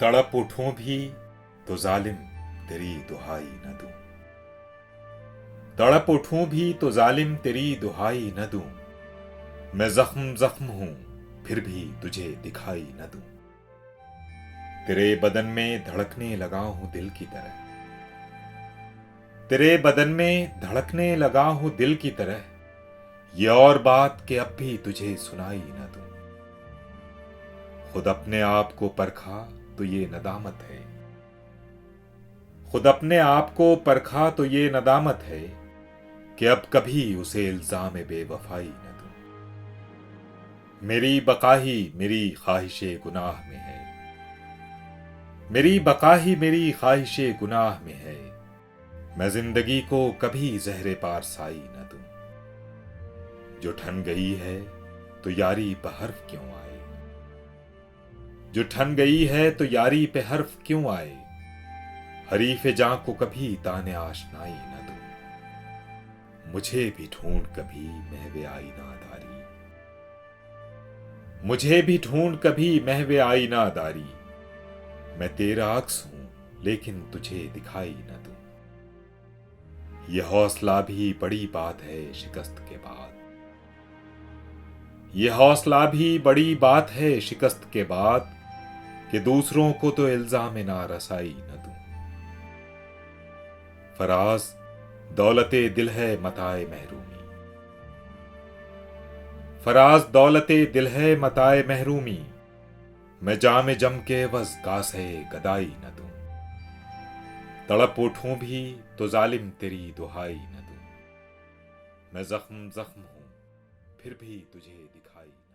तड़प उठूं भी तो जालिम तेरी दुहाई न दूं। तड़प उठूं भी तो जालिम तेरी दुहाई न दूं। मैं जख्म जख्म हूं फिर भी तुझे दिखाई न दूं। तेरे बदन में धड़कने लगा हूं दिल की तरह। तेरे बदन में धड़कने लगा हूं दिल की तरह। ये और बात कि अब भी तुझे सुनाई न दूं। खुद अपने आप को परखा तो ये नदामत है। खुद अपने आप को परखा तो ये नदामत है कि अब कभी उसे इल्जाम बेवफाई न दूं। मेरी बका ही मेरी ख्वाहिशे गुनाह में है। मेरी बका ही मेरी ख्वाहिशे गुनाह में है। मैं जिंदगी को कभी जहरे पारसाई न दूं। जो ठन गई है तो यारी पे हर्फ क्यों आए। जो ठन गई है तो यारी पे हर्फ क्यों आए। हरीफ जां को कभी ताने आशनाई न दूं। मुझे भी ढूंढ कभी महवे आईनादारी। मुझे भी ढूंढ कभी महवे आईनादारी। मैं तेरा अक्स हूं लेकिन तुझे दिखाई न दूं। यह हौसला भी बड़ी बात है शिकस्त के बाद। यह हौसला भी बड़ी बात है शिकस्त के बाद कि दूसरों को तो इल्जाम ना रसाई न दूं। फराज दौलते दिल है मताए महरूमी। फराज दौलते दिल है मताए महरूमी। मैं जामे जम के बस गासे गदाई न दूं। तड़प उठूं भी तो जालिम तेरी दुहाई न दूं। मैं जख्म जख्म हूं फिर भी तुझे दिखाई न दूं।